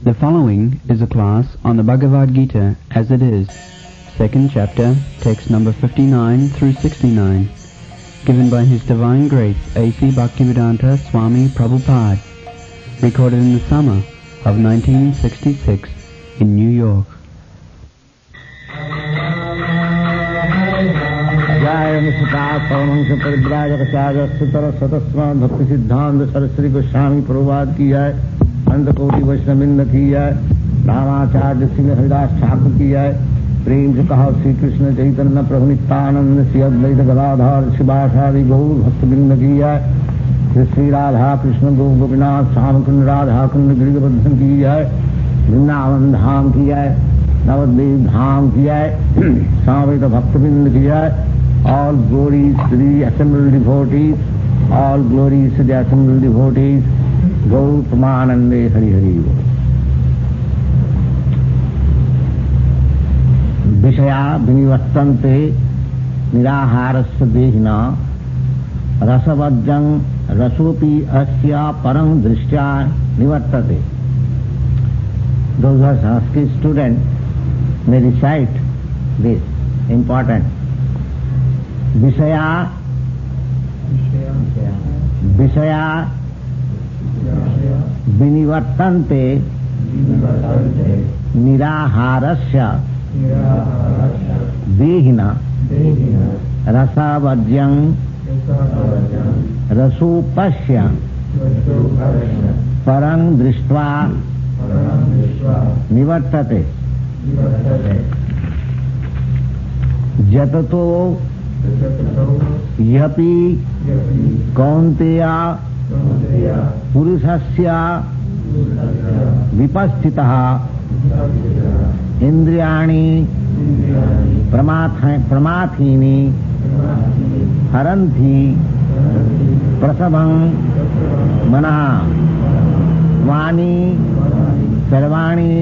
The following is a class on the Bhagavad Gita as it is, second chapter, text number 59 through 69, given by His Divine Grace A.C. Bhaktivedanta Swami Prabhupada, recorded in the summer of 1966 in New York. भक्ति सिद्धांत सरस्वती गोस्वामी प्रभुपाद की है, अंत कोटि वैष्णविंद की है, रामाचार्य सिंह हरिदास ठाकुर की है, प्रेम से कहा श्री कृष्ण चैतन्य प्रभु नित्यानंद श्री अद्वैत गदाधर शिवासादि गौर भक्तबिंद की है, श्री राधा कृष्ण गोपीनाथ श्याम कुंड राधा कुंड गिरिवर्धन की है, वृंदावन धाम की है, नवद्वीप धाम की है, सावेत भक्तबिंद की है. All glories to the assembled devotees, all glories to the assembled devotees. Gaur Pramanande Hari Hari. Vishaya Vinivattante Niraharasya Dehina Rasavajjang Rasopi Asya Parang Drishtya Nivattate. Those who are Sanskrit students may recite this important. Vishaya Vinivartante Niraharasya Dehina Rasavajjang Rasupasya Parang Drishtva Nivartate. Jatato Yapi Kaunteya Purusasya Vipastitaha Indriyani Pramathini Haranthi Prasabhang Manaha Vani Sarvani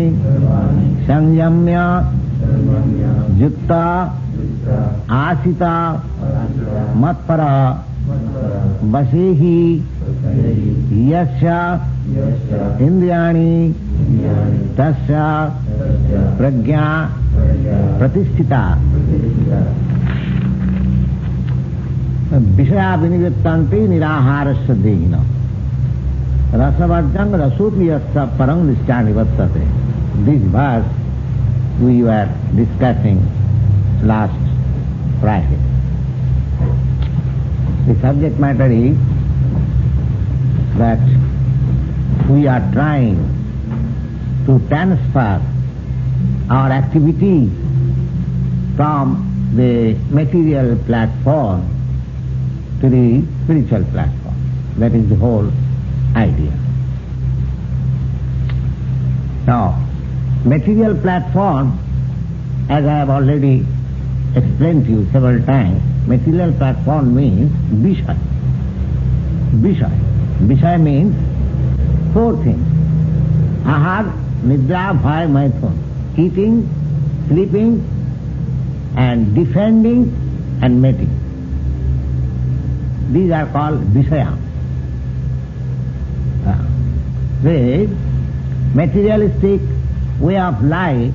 Sanjamya Jukta Asita Matpara Vasehi Yasya Indriyani Tasya Pragya Pratisthita. Vishaya Vinivattanti Niraharasya Dehina Rasavajjang Rasopi Yasya Parang Drishtya Nivattate. This verse we were discussing last Friday. The subject matter is that we are trying to transfer our activities from the material platform to the spiritual platform. That is the whole idea. Now, material platform, as I have already explained to you several times, material platform means Vishaya. Vishaya means four things. Ahar, Nidra, Bhai, Maithun. Eating, sleeping, and defending, and mating. These are called Vishaya. The materialistic way of life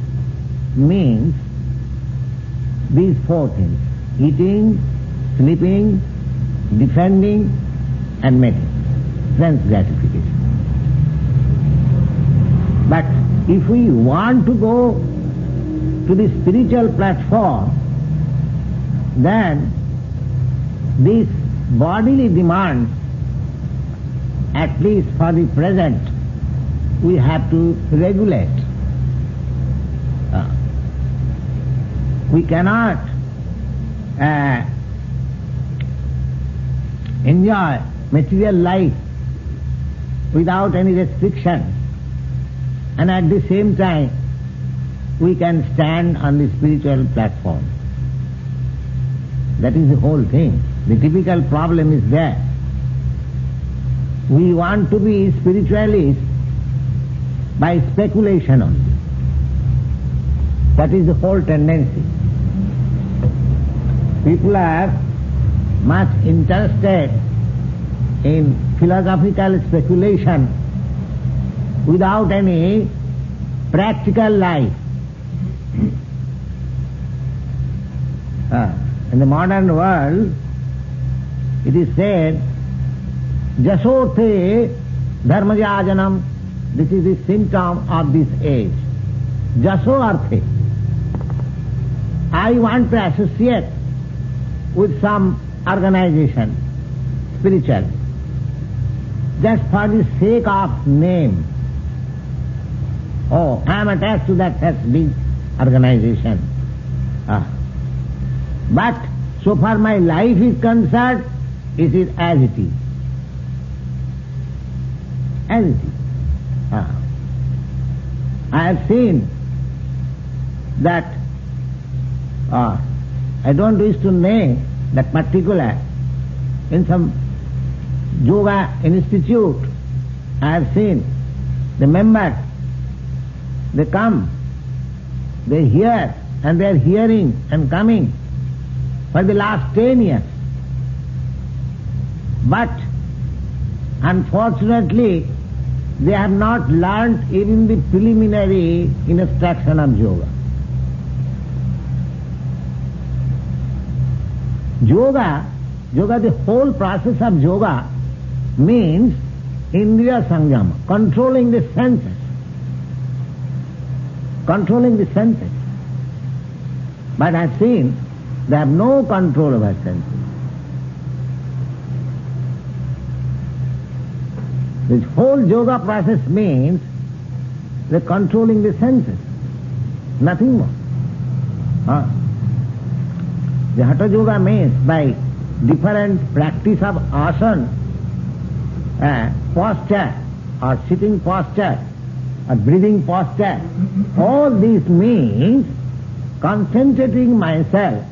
means these four things: eating, sleeping, defending, and mating. Sense gratification. But if we want to go to the spiritual platform, then these bodily demands, at least for the present, we have to regulate. We cannot enjoy material life without any restriction, and at the same time we can stand on the spiritual platform. That is the whole thing. The typical problem is there. We want to be spiritualists by speculation only. That is the whole tendency. People are much interested in philosophical speculation without any practical life. In the modern world, it is said, Jasothe dharmajajanam. This is the symptom of this age. Jaso arthe. I want to associate with some organization, spiritual, just for the sake of name. Oh, I am attached to that big organization. But so far my life is concerned, it is as it is. As it is. I have seen that, I don't wish to name that particular, in some yoga institute, I have seen the members, they come, they hear, and they are hearing and coming for the last 10 years. But unfortunately, they have not learnt even the preliminary instruction of yoga. Yoga, the whole process of yoga means indriya samyama, controlling the senses. Controlling the senses. But I have seen they have no control over senses. This whole yoga process means the controlling the senses, nothing more. The Hatha Yoga means by different practice of asana, posture, or sitting posture, or breathing posture, all these means concentrating myself,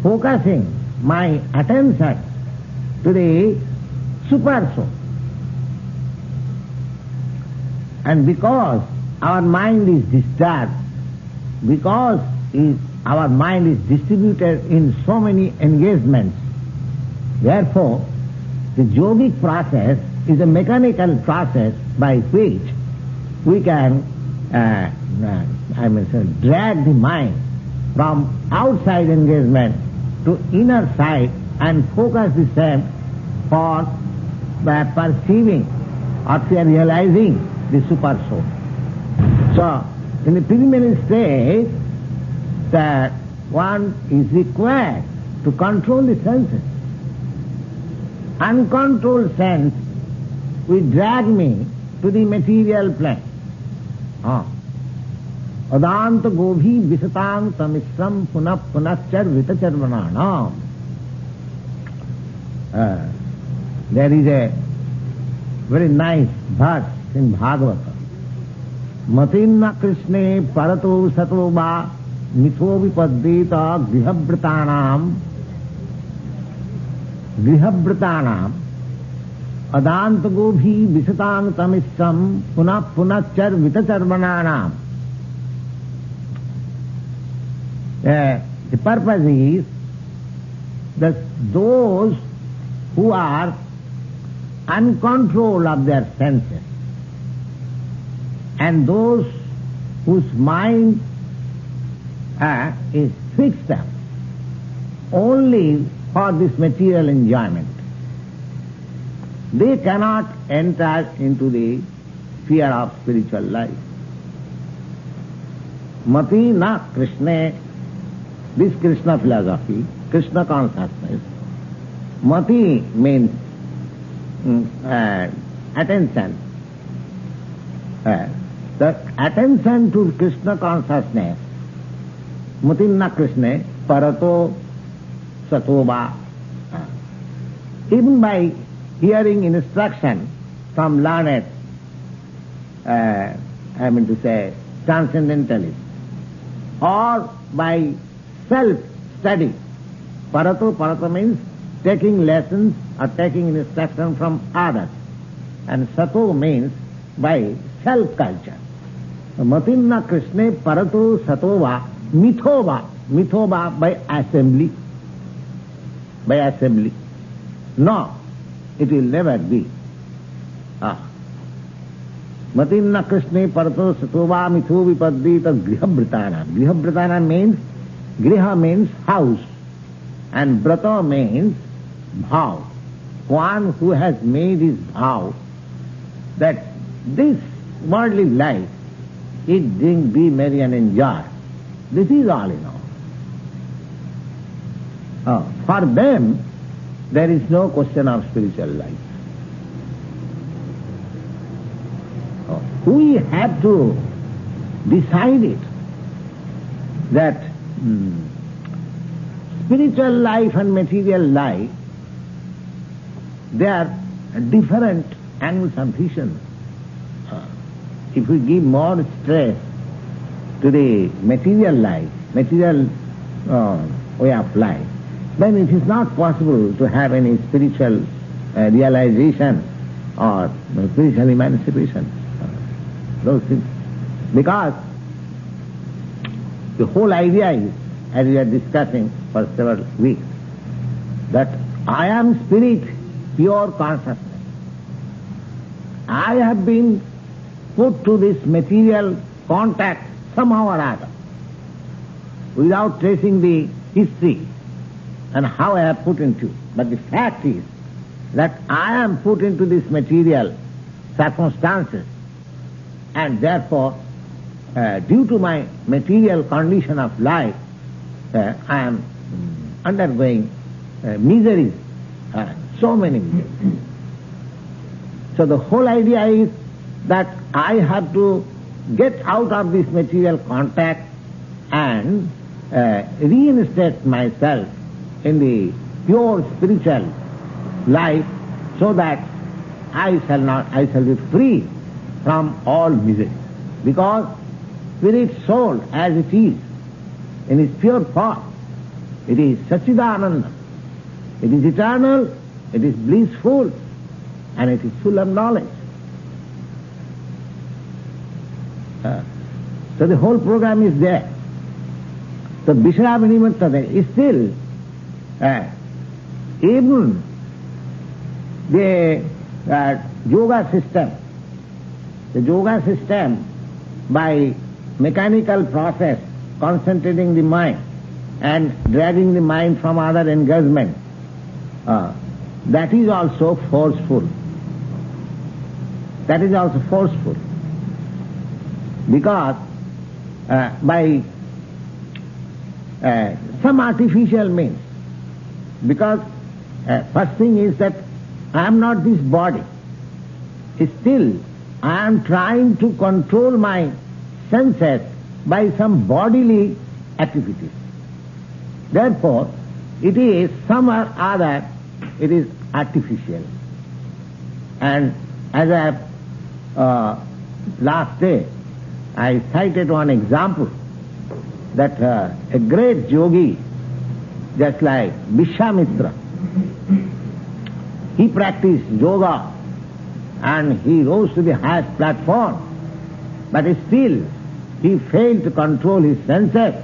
focusing my attention to the super soul. And because our mind is disturbed, because our mind is distributed in so many engagements, therefore the yogic process is a mechanical process by which we can drag the mind from outside engagement to inner side and focus the same for perceiving or for realizing the super soul. So, in the preliminary stage, that one is required to control the senses. Uncontrolled sense will drag me to the material plane. Adanta gobhi visatang tamisram punap punachar vitacharvananam. There is a very nice verse in Bhagavata. Matinna Krishne parato sato ba mitho vipaddeta grihabhratanam adanta gobhi visatang tamisram punachar vitacharvananam. The purpose is that those who are uncontrolled of their senses and those whose mind is fixed up only for this material enjoyment, they cannot enter into the sphere of spiritual life. Mati na Krishna, this Krishna philosophy, Krishna consciousness. Mati means attention. The attention to Krishna consciousness, Matinna Krishna, parato satoba. Even by hearing instruction from learned, transcendentalists, or by self-study. Parato means taking lessons or taking instruction from others. And sato means by self-culture. Matinna Krishna parato satova mithoba by assembly. By assembly. No, it will never be. Matinna Krishne Parato Satova Mithu Vipaddita Grihabhritana. Grihabhritana means, Griha means house, and Brata means vow. One who has made his vow that this worldly life, eat, drink, be merry and enjoy, this is all in all. For them, there is no question of spiritual life. We have to decide it, that spiritual life and material life, they are different angles of vision. If we give more stress to the material life, material way of life, then it is not possible to have any spiritual realization or spiritual emancipation. Those things. Because the whole idea is, as we are discussing for several weeks, that I am spirit, pure consciousness. I have been put to this material contact somehow or other, without tracing the history and how I have put into. But the fact is that I am put into this material circumstances, and therefore, due to my material condition of life, I am undergoing miseries, so many miseries. So the whole idea is that I have to get out of this material contact and reinstate myself in the pure spiritual life, so that I shall be free from all misery. Because spirit soul as it is, in its pure form, it is Satchidananda. It is eternal, it is blissful, and it is full of knowledge. So the whole program is there. So Vishaya Vinimattade is still even the yoga system, by mechanical process, concentrating the mind and dragging the mind from other engagement, that is also forceful. That is also forceful. Because by some artificial means, because first thing is that I am not this body. Still, I am trying to control my senses by some bodily activities. Therefore, it is some or other, it is artificial. And as I last day, I cited one example that a great yogi, just like Vishwamitra, he practiced yoga and he rose to the highest platform, but still he failed to control his senses.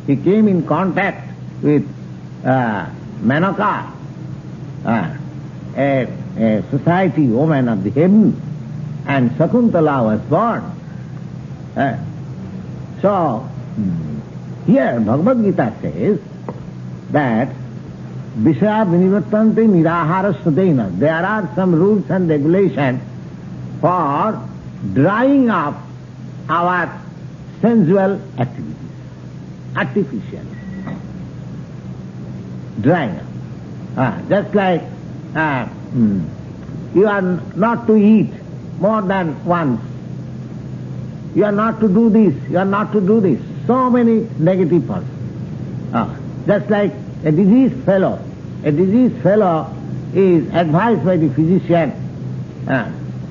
He came in contact with Menaka, a society woman of the heaven, and Sakuntala was born. So, here Bhagavad Gita says that Vishaya Vinivattante Nirahara Sudena. There are some rules and regulations for drying up our sensual activities. Artificial. Drying up. Just like you are not to eat more than once. You are not to do this, you are not to do this. So many negative parts. Just like a diseased fellow. A diseased fellow is advised by the physician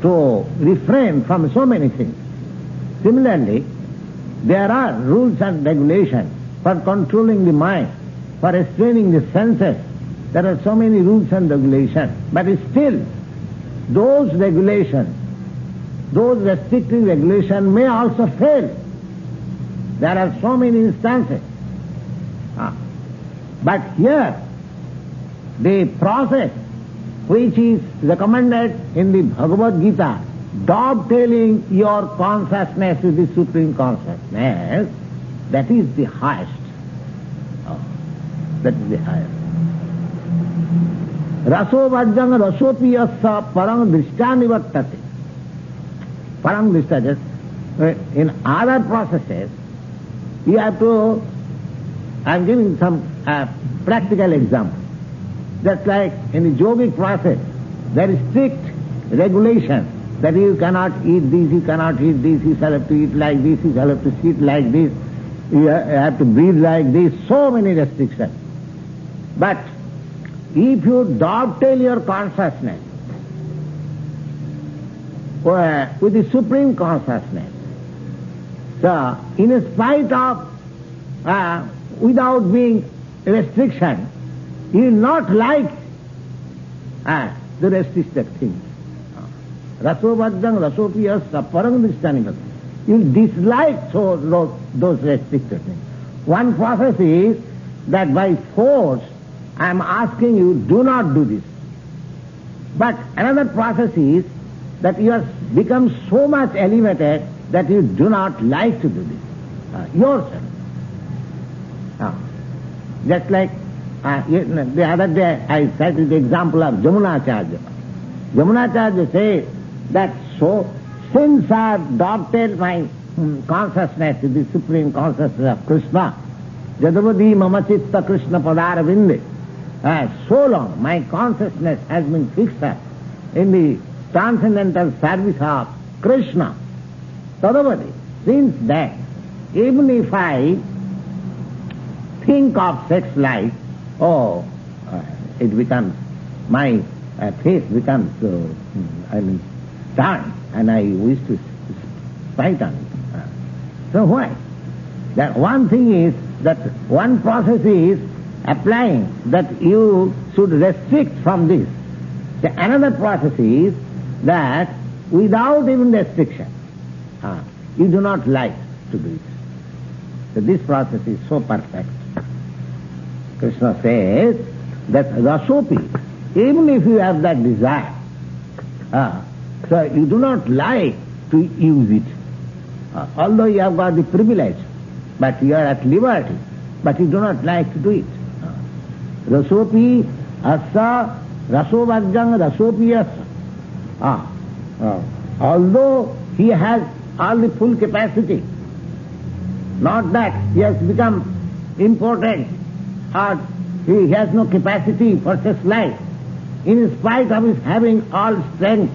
to refrain from so many things. Similarly, there are rules and regulations for controlling the mind, for restraining the senses. There are so many rules and regulations. But still, those regulations, those restrictive regulations may also fail. There are so many instances. But here, the process which is recommended in the Bhagavad Gita dovetailing your consciousness with the Supreme Consciousness, that is the highest. That is the highest. Raso vajjang rasopi yassa parang drishta nivartate. Parang drishta, in other processes, you have to, I am giving some practical example. Just like in the yogic process, there is strict regulation that you cannot eat this, you cannot eat this, you shall have to eat like this, you shall have to sit like this, you have to breathe like this, so many restrictions. But if you dovetail your consciousness with the Supreme Consciousness, so in spite of, without being restriction, you will not like the restricted things. Raso vajjang rasopi yassa parang drishta. You dislike those restricted things. One process is that by force I am asking you, do not do this. But another process is that you have become so much elevated that you do not like to do this yourself. Just like the other day I cited the example of Jamunacharya. Jamunacharya says that so since I have dovetailed my consciousness with the Supreme Consciousness of Krishna, Jadavadi mama chitta Krishna padara vinde, so long my consciousness has been fixed up in the transcendental service of Krishna. Tadavadi, since then, even if I think of sex life, it becomes, my face becomes, turned, and I wish to fight on it. So why? That one thing is, that one process is applying that you should restrict from this. The another process is that without even restriction, you do not like to do it. So this process is so perfect. Krishna says that rasopi, even if you have that desire, so you do not like to use it. Although you have got the privilege, but you are at liberty, but you do not like to do it. Rasopi asa raso vajjang rasopi asa. Although he has all the full capacity, not that he has become important or he has no capacity for such life, in spite of his having all strength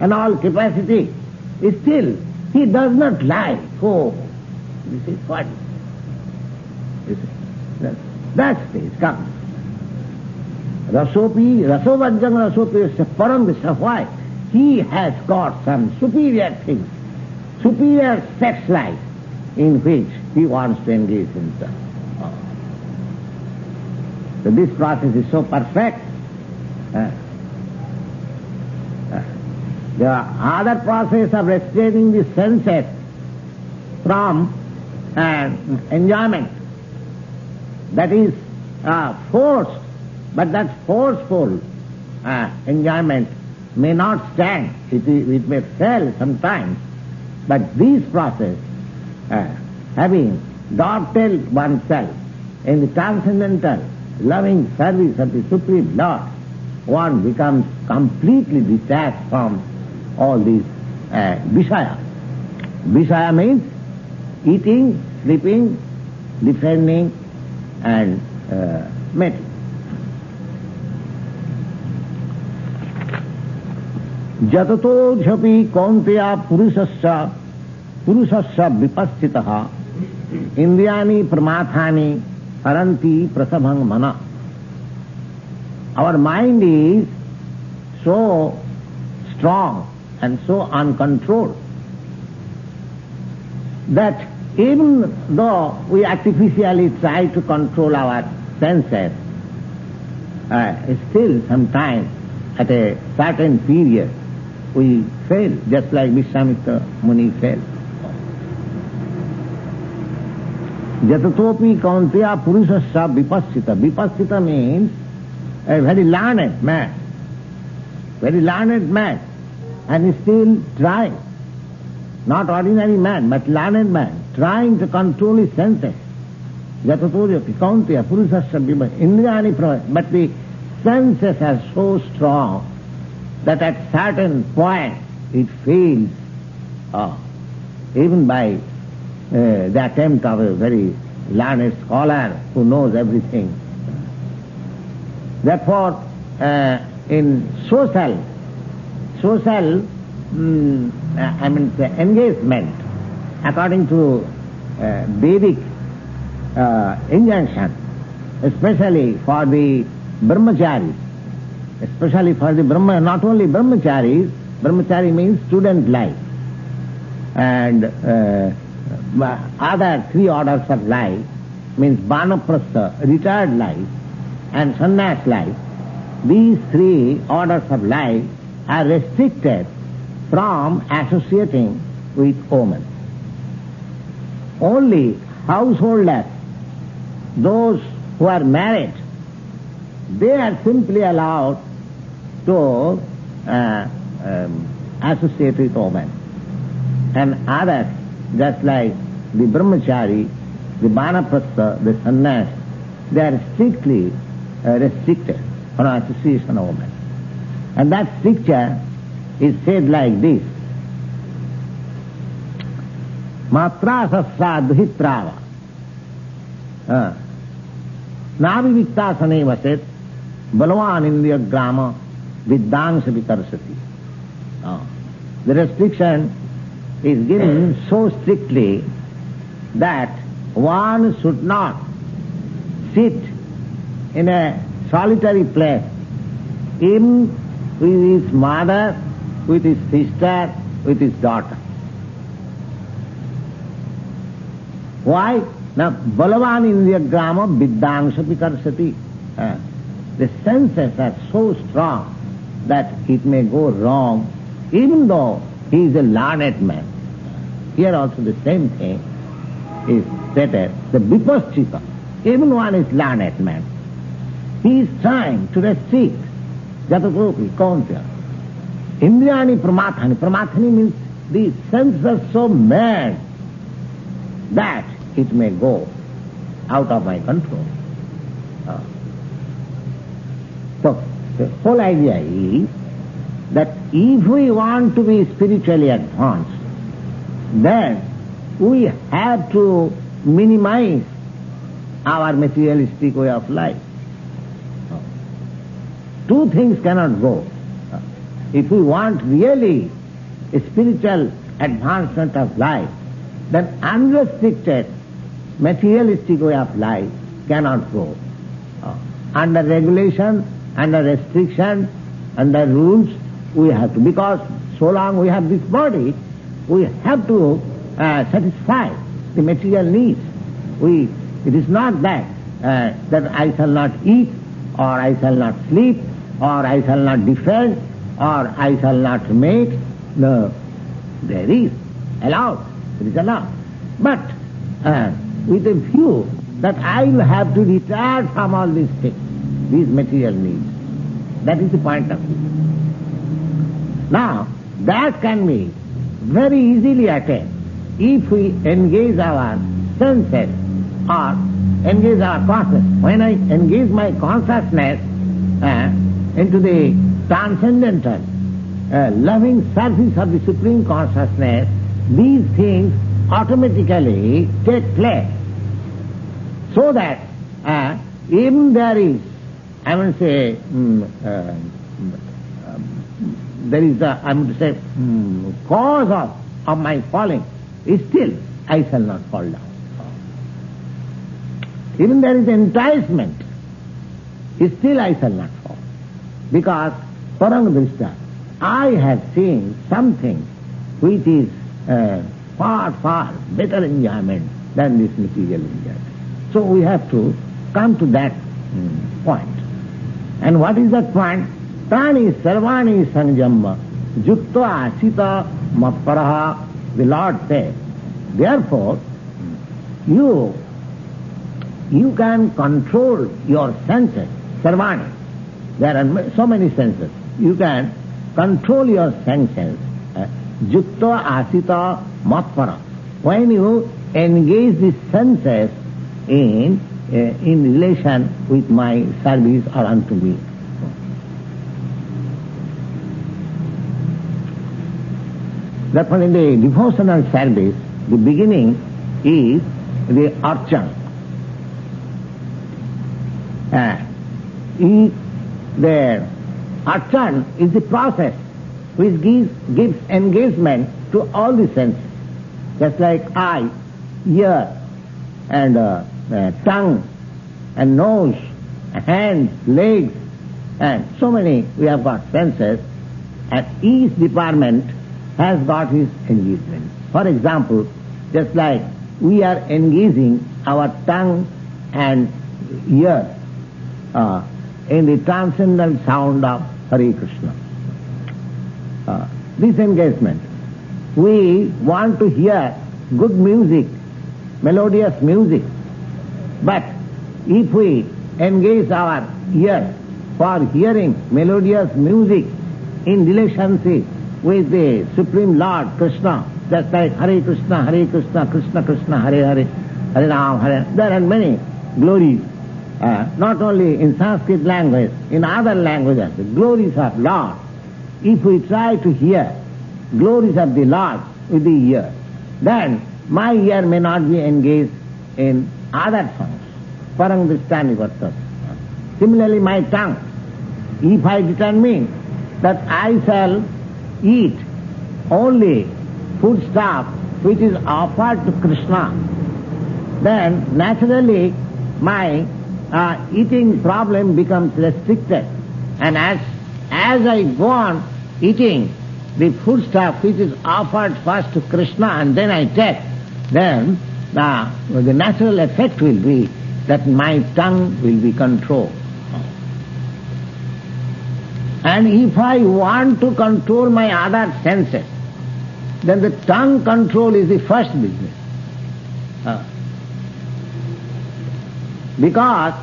and all capacity, still he does not like. Oh, this is what? That stage comes. Rasopi, rasovajjang rasopi is param vishya. Why? He has got some superior things, superior sex life in which he wants to engage himself. So this process is so perfect. There are other processes of restraining the senses from enjoyment. That is forced, but that forceful enjoyment may not stand. It may fail sometimes. But this process, having dovetailed oneself in the transcendental loving service of the Supreme Lord, one becomes completely detached from all these Vishaya. Vishaya means eating, sleeping, defending, and mating. Jatato jhapi kaunteya purusasya vipassitaha indriyani pramathani haranti prasabhang mana. Our mind is so strong and so uncontrolled that even though we artificially try to control our senses, still sometimes at a certain period we fail, just like Vishwamitra Muni failed. Jatatopi kaunteya purusasya vipassita. Vipassita means a very learned man. Very learned man. and is still trying. Not ordinary man, but learned man, trying to control his senses. Jataturyapi kaunteya purusasya bima indriyani prava. But the senses are so strong that at certain point it fails, even by the attempt of a very learned scholar who knows everything. Therefore, in social engagement, according to Vedic injunction, especially for the brahmacharis, not only brahmacharis, brahmachari means student life, and other three orders of life, means vanaprastha, retired life, and sannyas life. These three orders of life are restricted from associating with women. Only householders, those who are married, they are simply allowed to associate with women. And others, just like the brahmachari, the vanaprastha, the sannyas, they are strictly restricted from association of women. And that stricture is said like this: Matra sassa duhitrava navivikta sane vaset balavan indriya grama viddangsa vikarsati. The restriction is given so strictly that one should not sit in a solitary place, even with his mother, with his sister, with his daughter. Why? Now, balavan indriya grama viddangsa vikarsati. The senses are so strong that it may go wrong, even though he is a learned man. Here also the same thing is stated. The vipaschita, even one is learned man, he is trying to restrict jatakopi, kaunteya. Indriyani pramathani. Pramathani means the senses are so mad that it may go out of my control. So the whole idea is that if we want to be spiritually advanced, then we have to minimize our materialistic way of life. Two things cannot go. If we want really a spiritual advancement of life, then unrestricted materialistic way of life cannot go. Under regulation, under restriction, under rules, we have to, because so long we have this body, we have to satisfy the material needs. It is not that I shall not eat, or I shall not sleep, or I shall not defend, or I shall not make. No, there is allowed. It is allowed. But with a view that I will have to retire from all these things, these material needs. That is the point of view. Now, that can be very easily attained if we engage our senses or engage our consciousness. When I engage my consciousness into the transcendental, loving service of the Supreme Consciousness, these things automatically take place. So that even there is, I would say, there is a, I would say, cause of my falling, still I shall not fall down. Even there is enticement, still I shall not fall. Because Parangadrishta, I have seen something which is far, far better enjoyment than this material enjoyment. So we have to come to that point. And what is that point? Prani sarvani sanjamma jukta asita mapparaha. The Lord said, therefore, you can control your senses. Sarvani. There are so many senses. You can control your senses. Jukta asita matpara. When you engage the senses in relation with my service or unto me. Therefore, in the devotional service, the beginning is the archan. The archan is the process which gives engagement to all the senses, just like eye, ear, and tongue, and nose, hands, legs, and so many we have got senses, and each department has got his engagement. For example, just like we are engaging our tongue and ear in the transcendental sound of Hare Krishna. This engagement, we want to hear good music, melodious music, but if we engage our ear for hearing melodious music in relationship with the Supreme Lord Krishna, just like Hare Krishna, Krishna Krishna, Hare Hare, Hare Ram, Hare. There are many glories, not only in Sanskrit language, in other languages, the glories of Lord. If we try to hear glories of the Lord with the ear, then my ear may not be engaged in other songs. Parang Drishtani Vartas. Similarly, my tongue, if I determine that I shall eat only foodstuff which is offered to Krishna, then naturally my eating problem becomes restricted. And as I go on eating the foodstuff which is offered first to Krishna and then I take, then the natural effect will be that my tongue will be controlled. And if I want to control my other senses, then the tongue control is the first business. Because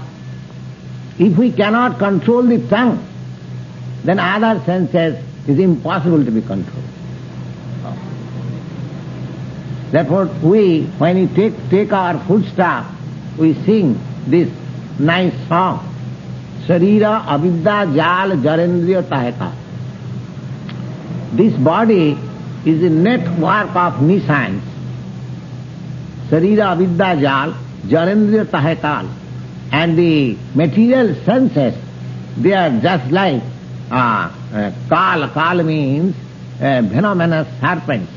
if we cannot control the tongue, then other senses is impossible to be controlled. Therefore, when we take our foodstuff, we sing this nice song, Sharira Avidya Jal Jarendriya Taheka. This body is a network of nescience. Sharira Avidya Jal Jarendriya Tahekal. And the material senses, they are just like Kal. Kal means venomous serpents.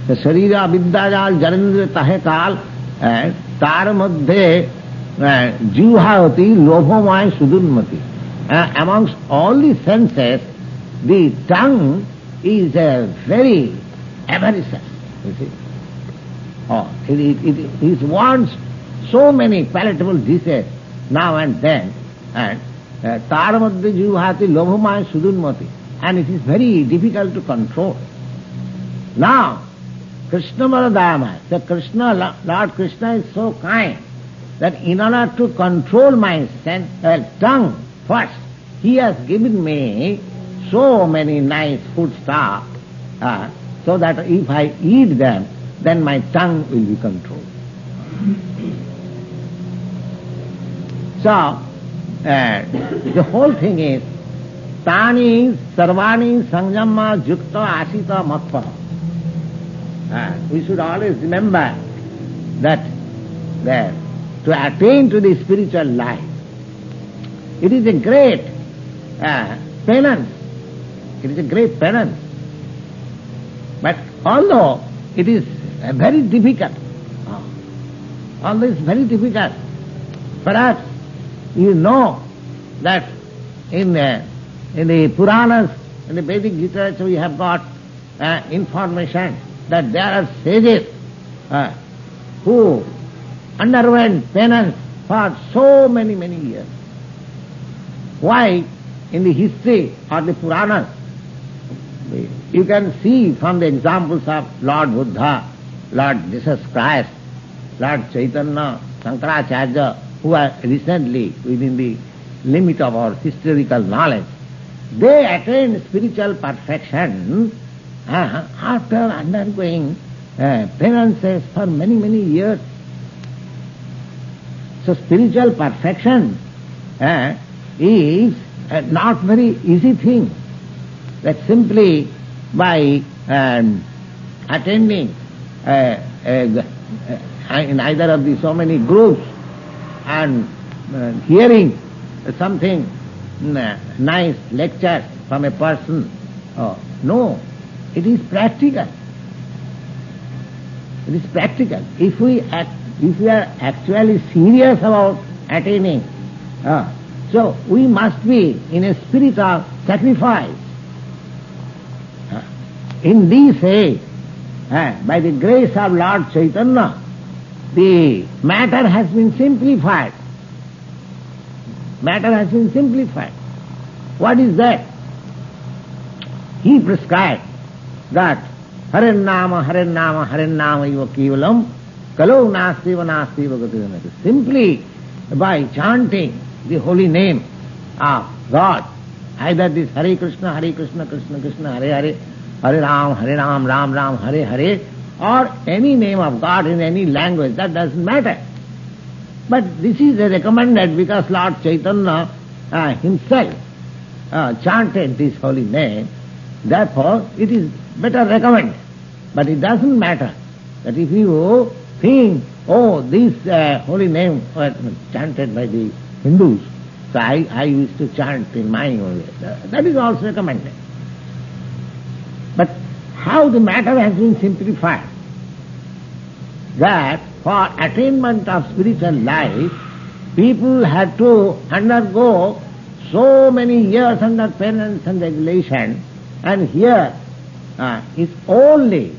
The Sharira Avidya Jal Jarendriya Tahekal, tar madhye Juhavati Lobhamaya Sudunmati. Amongst all the senses, the tongue is very avaricious, you see. It wants so many palatable dishes now and then, and Taramadhi Juhavati Lobhamaya Sudunmati, and it is very difficult to control. Now, Krishna Baladama, the Lord Krishna is so kind that in order to control my tongue first, he has given me so many nice foodstuff, so that if I eat them, then my tongue will be controlled. So, the whole thing is, Tani Sarvani Sanjama Jukta Asita Matpa. We should always remember that to attain to the spiritual life, it is a great penance. It is a great penance. But although it is very difficult, perhaps you know that in the Puranas, in the Vedic literature, we have got information that there are sages who underwent penance for so many years. Why? In the history of the Puranas, you can see from the examples of Lord Buddha, Lord Jesus Christ, Lord Chaitanya, Shankaracharya, who are recently within the limit of our historical knowledge, they attain spiritual perfection after undergoing penances for many, many years. So spiritual perfection is not very easy thing, that simply by attending in either of the so many groups and hearing something nice lecture from a person. No, it is practical. It is practical. If we are actually serious about attaining, so we must be in a spirit of sacrifice. In this age, by the grace of Lord Chaitanya, the matter has been simplified. Matter has been simplified. What is that? He prescribed that Haren Nama iva kevalam kalau nastiva gati. Simply by chanting the holy name of God, either this Hare Krishna, Krishna Krishna, Hare Hare, Hare Ram, Ram Ram, Hare Hare, or any name of God in any language, that doesn't matter. But this is recommended because Lord Chaitanya himself chanted this holy name. Therefore, it is better recommended. But it doesn't matter that if you think, this holy name was chanted by the Hindus, so I used to chant in my own way. That is also recommended. But how the matter has been simplified, that for attainment of spiritual life, people had to undergo so many years under penance and regulation, and here is only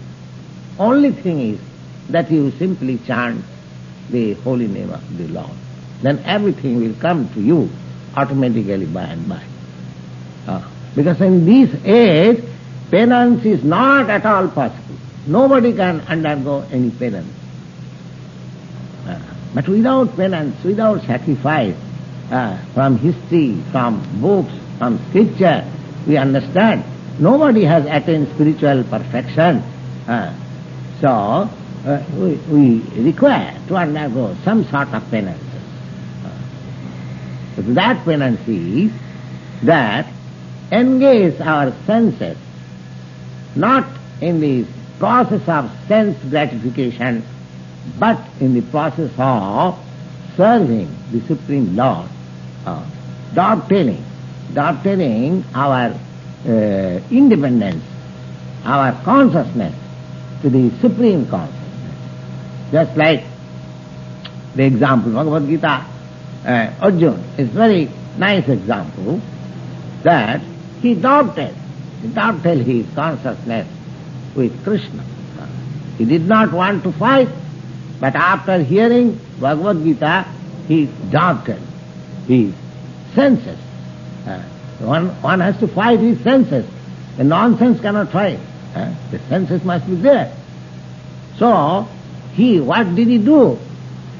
thing is that you simply chant the holy name of the Lord. Then everything will come to you automatically by and by. Because in this age, penance is not at all possible. Nobody can undergo any penance. But without penance, without sacrifice, from history, from books, from scripture, we understand nobody has attained spiritual perfection. So we require to undergo some sort of penance. So that penance is that engage our senses not in the process of sense gratification, but in the process of serving the Supreme Lord, dovetailing our independence, our consciousness to the Supreme Consciousness. Just like the example, Bhagavad Gita, Arjuna is very nice example that he dovetailed his consciousness with Krishna. He did not want to fight, but after hearing Bhagavad Gita, he dovetailed his senses. One has to fight his senses. The nonsense cannot fight. The senses must be there. So, what did he do?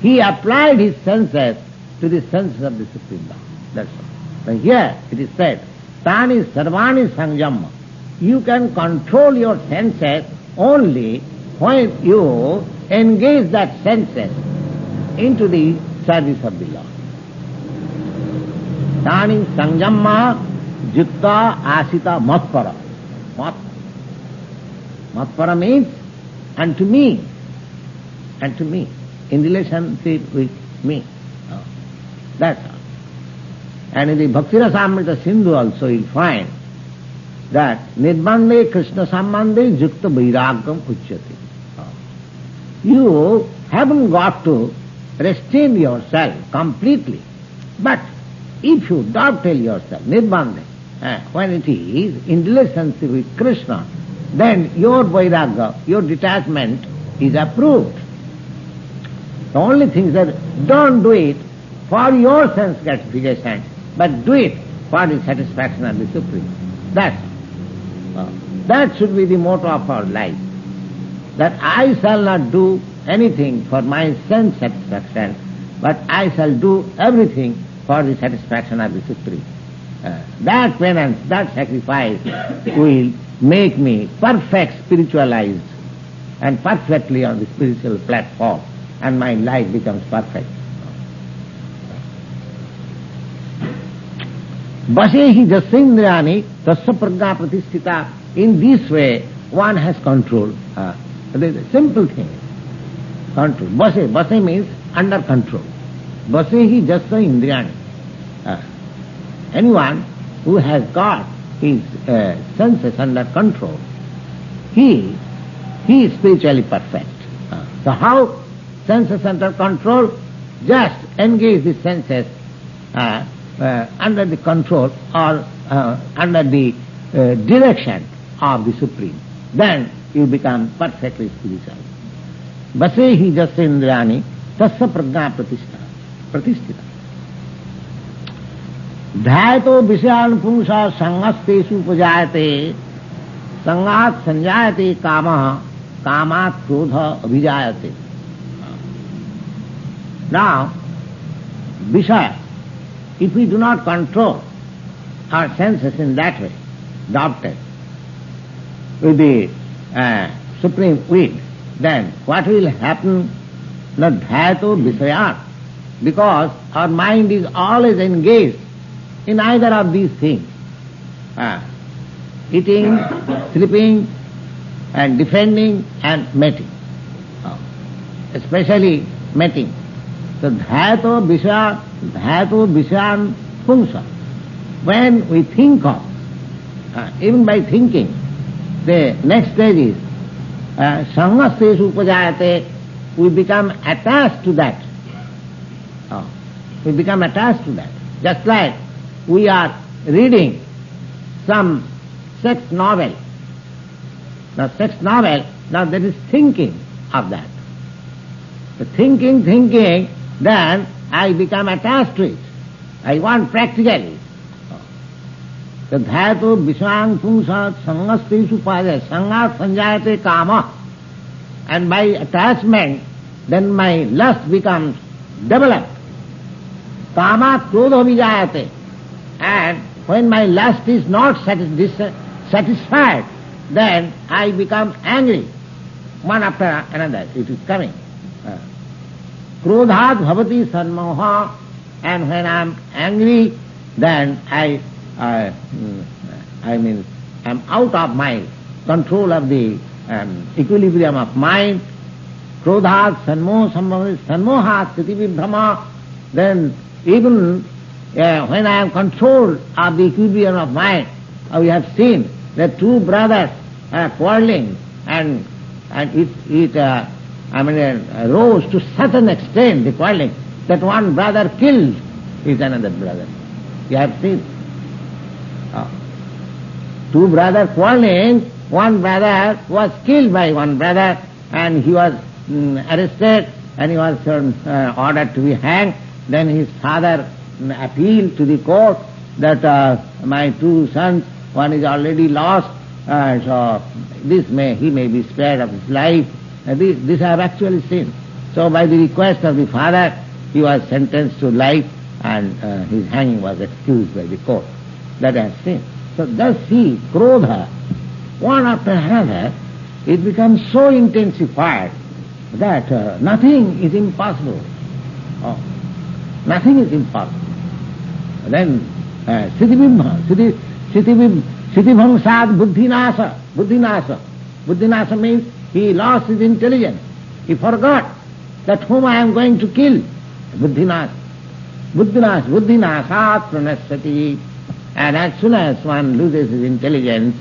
He applied his senses to the senses of the Supreme Lord. That's all. But here it is said, Tani sarvani sanjamma. You can control your senses only when you engage that senses into the service of the Lord. Tani sanjamma jukta asita matpara. Matpara means unto me, in relationship with me. That's all. And in the Bhakti Rasamrita Sindhu also you'll find that Nirbande Krishna Sambandhe Jukta Vairagam Uchyate. You haven't got to restrain yourself completely, but if you dovetail yourself, Nirbande, when it is in relationship with Krishna, then your Vairagya, your detachment is approved. The only thing is that don't do it for your sense gratification, but do it for the satisfaction of the Supreme. That should be the motto of our life. That I shall not do anything for my sense satisfaction, but I shall do everything for the satisfaction of the Supreme. That penance, that sacrifice will make me perfect spiritualized and perfectly on the spiritual platform, and my life becomes perfect. Vasehi jasindriyani tasya prajna pratisthita. In this way, one has control. There is a simple thing. Control. Vase means under control. Vasehi jasya indriyani. Anyone who has got his senses under control, he is spiritually perfect. So how senses under control? Just engage the senses under the control or under the direction of the Supreme. Then you become perfectly spiritual. Vasehi jasindriyani tasya prajna pratisthita. ध्यायतो विषयान पुंसा संगस्तेषु उपजायते संगात संजायते कामः कामात क्रोध अभिजायते. Now, Vishaya, if we do not control our senses in that way, adopted with the supreme will, then what will happen? Na dhyato visayat, because our mind is always engaged in either of these things. Eating, sleeping, and defending, and mating. Especially mating. So dhyato vishayan pumsa. When we think of, even by thinking, the next stage is sangaseshu upajayate, we become attached to that. We become attached to that. Just like we are reading some sex novel. Now sex novel, now there is thinking of that. The thinking, then I become attached to it. I want practically. The dhyato vishwang pungsat sangastishu pajaya sangat sanjayate kama. And by attachment, then my lust becomes developed. Kama krodha vijayate. And when my lust is not satisfied, then I become angry. One after another, it is coming. Krodhat bhavati sanmoha, and when I am angry, then I'm out of my control of the equilibrium of mind. Krodhat sanmoha sthiti vibhrama, then even when I am controlled of the equilibrium of mind, we have seen that two brothers are quarreling, and it rose to such an extent, the quarreling, that one brother killed his another brother. You have seen. Two brothers quarreling, one brother was killed by one brother, and he was arrested, and he was ordered to be hanged. Then his father appealed to the court that my two sons, one is already lost, so he may be spared of his life. This I have actually seen. So by the request of the father, he was sentenced to life, and his hanging was excused by the court. That I have seen. So thus he, krodha, one after another, it becomes so intensified that nothing is impossible. Nothing is impossible. Then siddhivamsad buddhinasa. Buddhinasa means he lost his intelligence. He forgot that whom I am going to kill. Buddhinasa. Buddhinasat pranasati. And as soon as one loses his intelligence,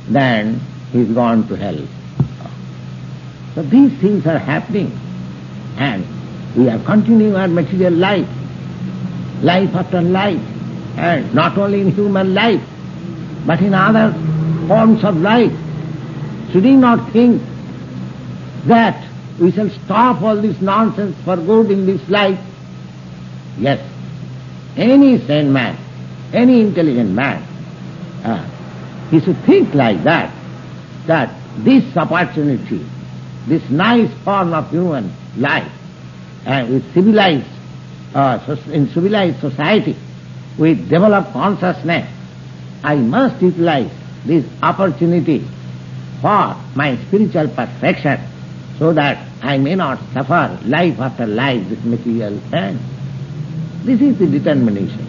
then he is gone to hell. So these things are happening, and we are continuing our material life after life, and not only in human life, but in other forms of life. Should we not think that we shall stop all this nonsense for good in this life? Yes. Any sane man, any intelligent man, he should think like that this opportunity, this nice form of human life, with in civilized society, with developed consciousness, I must utilize this opportunity for my spiritual perfection so that I may not suffer life after life with material pain. This is the determination.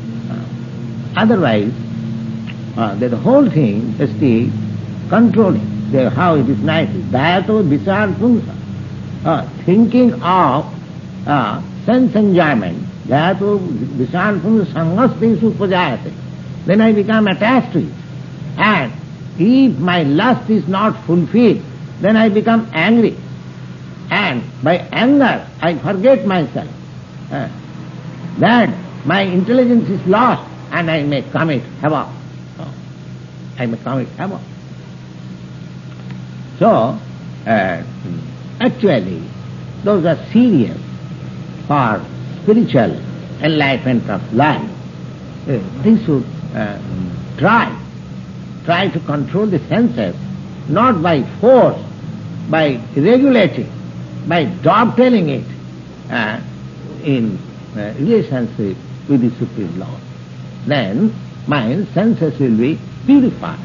Otherwise, the whole thing is the controlling. How it is nice. Dayato vichar pumsa. Thinking of sense enjoyment. Dayato vichar pumsa sangastesu upajayate. Then I become attached to it. And if my lust is not fulfilled, then I become angry. And by anger, I forget myself. That my intelligence is lost and I may commit havoc. I may commit havoc. So, actually, those are serious for spiritual enlightenment of life. They should try to control the senses, not by force, by regulating, by dovetailing it in relationship with the Supreme Lord. Then my senses will be purified.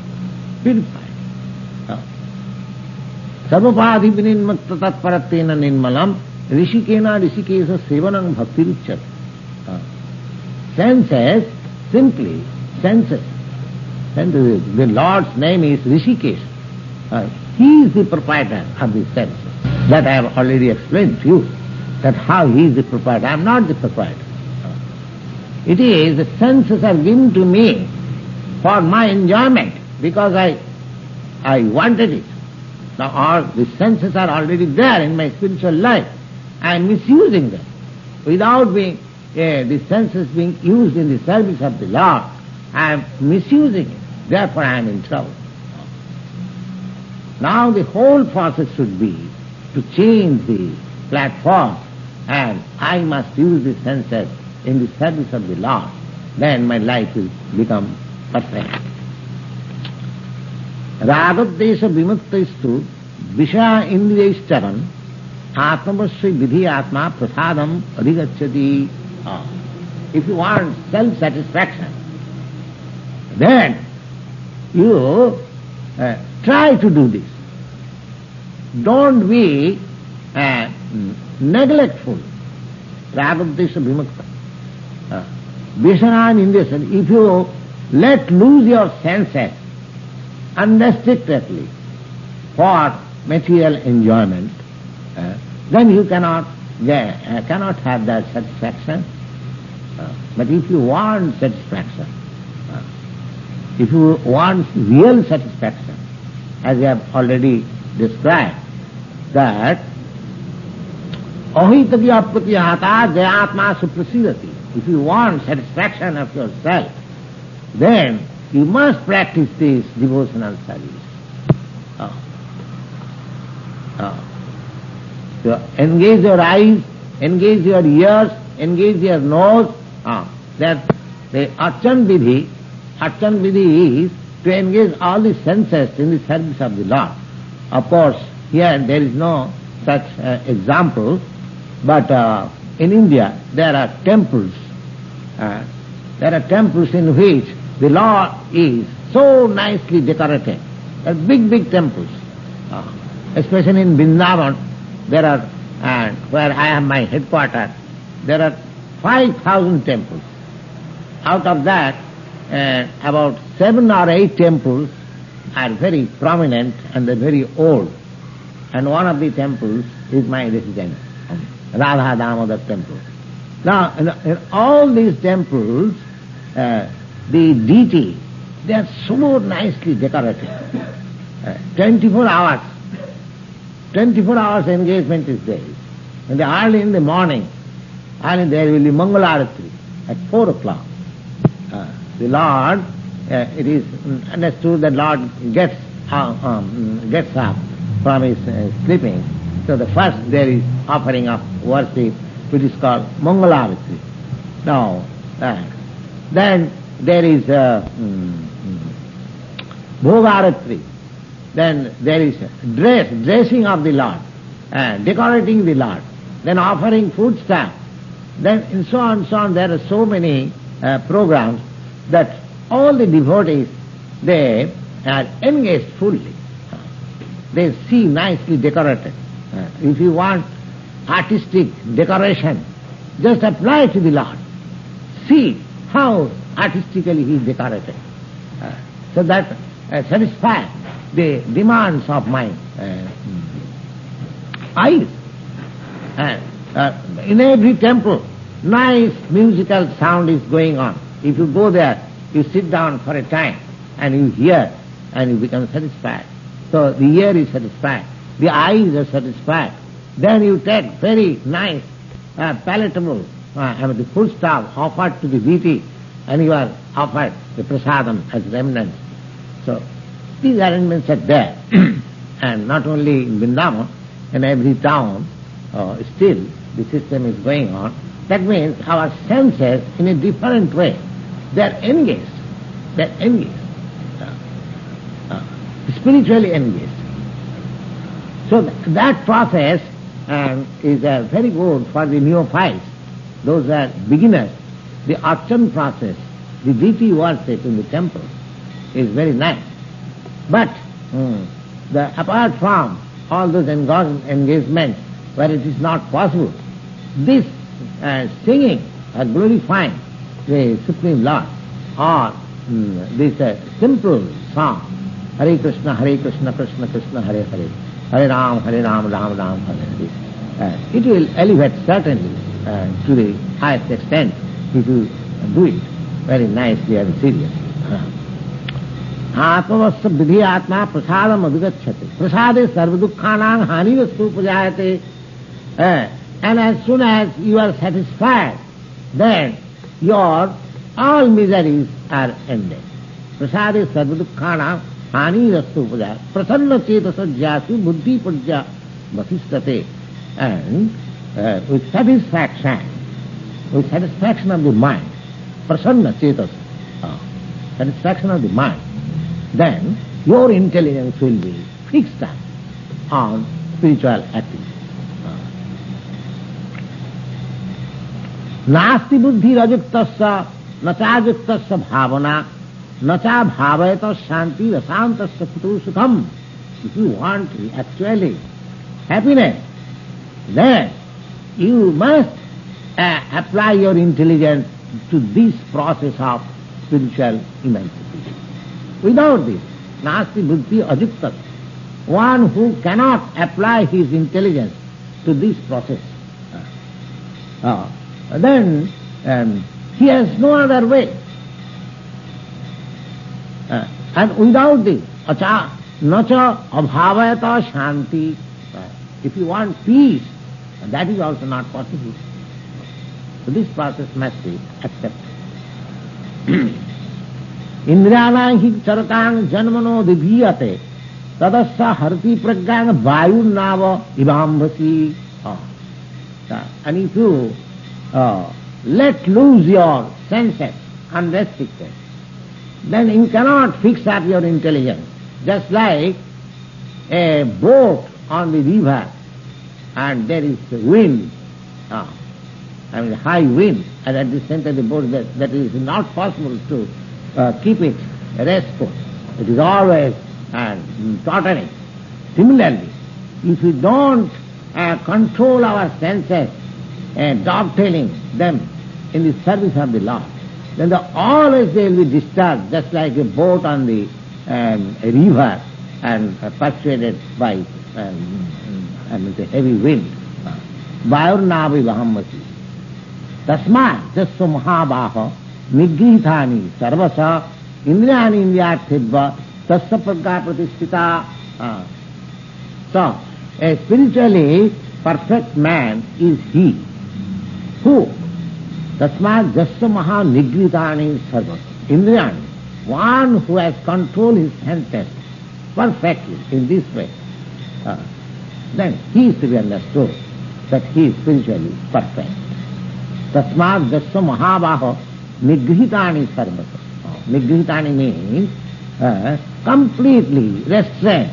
Sarvapadhi vinimmakta tatparatena nirmalam rishikena rishikesa sevanam bhaktiruchyate. Senses, simply senses. The Lord's name is Rishikesh. He is the proprietor of the senses. That I have already explained to you, that how he is the proprietor. I am not the proprietor. It is the senses are given to me for my enjoyment because I wanted it. Now all the senses are already there in my spiritual life. I am misusing them. Without being the senses being used in the service of the Lord, I am misusing it. Therefore I am in trouble. Now the whole process should be to change the platform, and I must use the senses in the service of the Lord. Then my life will become perfect. Ragadesha vimuktastu visha indriyaischaran atmavasya vidhi atma prasadam adhigacchati. If you want self-satisfaction, then you try to do this. Don't be neglectful. Ragadesha vimukta. Vishana indriyaischaran. If you let loose your senses unrestrictedly for material enjoyment, then you cannot have that satisfaction. But if you want satisfaction, if you want real satisfaction, as I have already described, that ahitagya pratyahata jayatma suprasidati. If you want satisfaction of yourself, then you must practice this devotional service. So engage your eyes, engage your ears, engage your nose. That the Archan Vidhi is to engage all the senses in the service of the Lord. Of course, here there is no such example, but in India there are temples. There are temples in which the Lord is so nicely decorated. There are big temples. Especially in Vrindavan, there are, where I have my headquarters, there are 5,000 temples. Out of that, about 7 or 8 temples are very prominent and they're very old. And one of the temples is my residence, Radha Damodar temple. Now, in all these temples, the deity, they are so nicely decorated. 24 hours engagement is there. And early in the morning, and there will be Mangalarati at 4 o'clock. The Lord, it is understood that Lord gets up from his sleeping. So the first there is offering of worship, which is called Mangalarati. Now, then there is Bhogaratri. Then there is dressing of the Lord, decorating the Lord, then offering food stuff, then and so on, there are so many programs, that all the devotees, they are engaged fully. They see nicely decorated. If you want artistic decoration, just apply to the Lord. See how artistically he is decorated. So that satisfies the demands of my eyes. In every temple, nice musical sound is going on. If you go there, you sit down for a time and you hear and you become satisfied. So the ear is satisfied, the eyes are satisfied. Then you take very nice, palatable, the food stuff offered to the deity, and you are offered the prasadam as remnants. So these arrangements are there. And not only in Vrindavan, in every town, still the system is going on. That means our senses, in a different way, they are engaged. They are engaged. Spiritually engaged. So that process is very good for the neophytes. Those are beginners. The archan process, the deity worship in the temple is very nice. But apart from all those engagements where it is not possible, this singing or glorifying the Supreme Lord, or this simple song, Hare Krishna, Krishna Krishna, Hare Hare, Hare Ram, Ram Ram, Hare Hare. It will elevate certainly to the highest extent if you do it very nicely and seriously. Atmavasya vidhi atma prasadam adhigacchate. Prasade sarva dukkhanam hanivastu pujayate. And as soon as you are satisfied, then your all miseries are ended. Prasade sarva dukkhanam hanivastu pujayate. Prasanna cetasa jyasu buddhi pujya vasistate. And with satisfaction of the mind, prasanna cetas, satisfaction of the mind, then your intelligence will be fixed on spiritual activity. Nasti buddhi rajuktasya nachajuktasya bhavana nacha bhavayata shanti rasantasya kutu sukham. If you want actually happiness, then you must apply your intelligence to this process of spiritual emancipation. Without this, nasti buddhi ajuktas, one who cannot apply his intelligence to this process, then he has no other way. And without this, nacha abhavayata shanti, if you want peace, that is also not possible. So this process must be accepted. Indriyana hi charakang janmano diviyate tadasya harti pragyang vayurnava ivambhasi. And if you let loose your senses unrestricted, then you cannot fix up your intelligence. Just like a boat on the river, and there is wind, high wind, and at the center of the boat, that is not possible to keep it restful. It is always tottering. Similarly, if we don't control our senses and dovetailing them in the service of the Lord, then always they will be disturbed, just like a boat on the river and persuaded by the heavy wind. Vayurnavi vahammasi. Tasmat jasya mahabaha nigrihitani sarvasa indriyani indriyarthidva tasya pragya pratisthita. So, a spiritually perfect man is he who tasmat jasya maha nigrihitani sarvasa indriyani, one who has controlled his senses perfectly in this way, then he is to be understood that he is spiritually perfect. Tasmat jasya mahabaha nigrihitani sarvasa. Nigrihitani means completely restrained,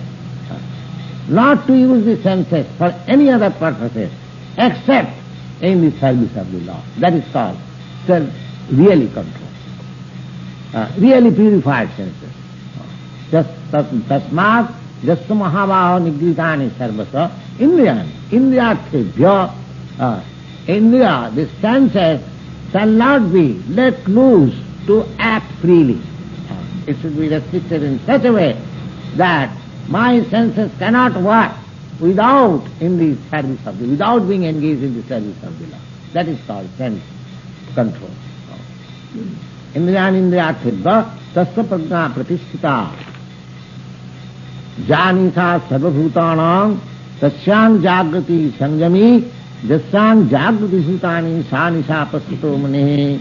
not to use the senses for any other purposes except in the service of the Lord. That is called self-really control. really purified senses. Tasmat jasya mahabaho nigritani sarvasa indriyarthebhya. Indriya, the senses, shall not be let loose to act freely. It should be restricted in such a way that my senses cannot work without in the service of the, without being engaged in the service of the Lord. That is called sense control. Indriyan indriyarthebhya tasya prajna pratisthita janisa sarvabhutanam tasyang jagrati sanjami jasyang jagrati bhutani sa nisa pasthito mane.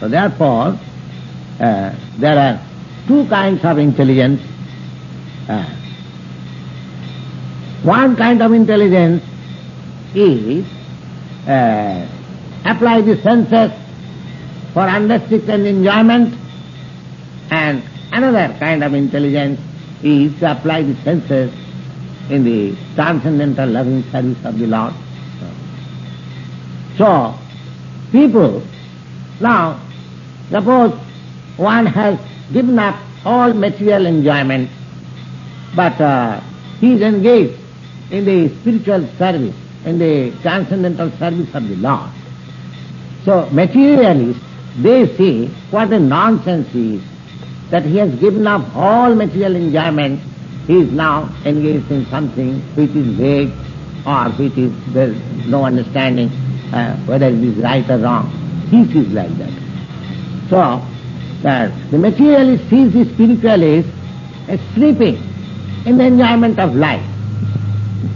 So therefore, there are two kinds of intelligence. One kind of intelligence is apply the senses for unrestricted enjoyment, and another kind of intelligence is to apply the senses in the transcendental loving service of the Lord. So, people, now, suppose one has given up all material enjoyment, but he is engaged in the spiritual service, in the transcendental service of the Lord. So, materialists, they see what a nonsense he is, that he has given up all material enjoyment, he is now engaged in something which is vague or which is, there is no understanding whether it is right or wrong. He sees like that. So, that the materialist sees the spiritualist as sleeping in the enjoyment of life.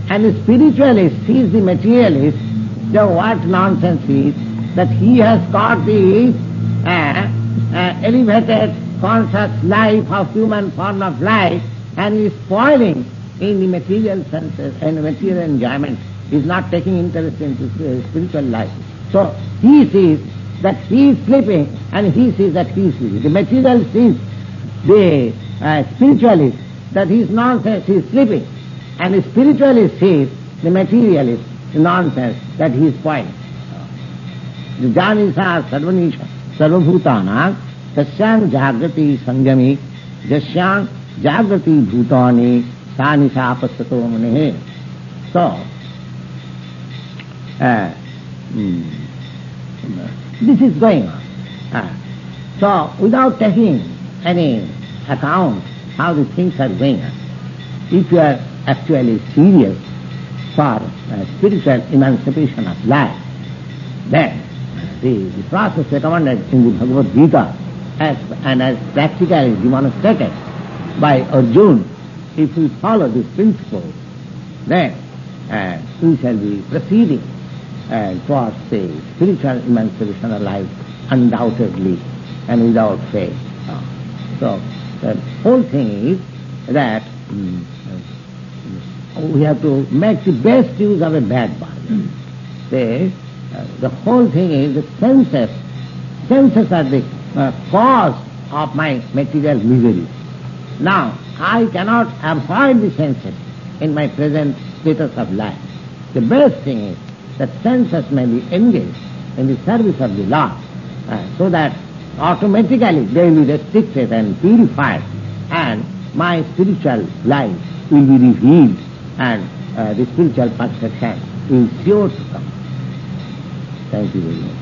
And the spiritualist sees the materialist, so what nonsense is, that he has got the elevated conscious life of human form of life, and he is spoiling in the material senses and material enjoyment. He is not taking interest in spiritual life. So he sees that he is sleeping, and he sees that he is sleeping. The material sees the spiritualist that he is nonsense, he is sleeping, and the spiritualist sees the materialist, the nonsense, that he is spoiling. The janisa sarvanisha sarvabhutana tasyang jagrati sanjami jasyang jagrati bhutani sa nisa passato mane. So, this is going on. So, without taking any account how the things are going on, if you are actually serious for spiritual emancipation of life, then the process recommended in the Bhagavad Gita as practically demonstrated by Arjuna, if we follow this principle, then we shall be proceeding towards the spiritual emancipation of life undoubtedly and without fail. So the whole thing is that we have to make the best use of a bad body. The whole thing is that senses are the cause of my material misery. Now, I cannot avoid the senses in my present status of life. The best thing is that senses may be engaged in the service of the Lord, so that automatically they will be restricted and purified, and my spiritual life will be revealed, and the spiritual perfection is sure to come. Thank you very much.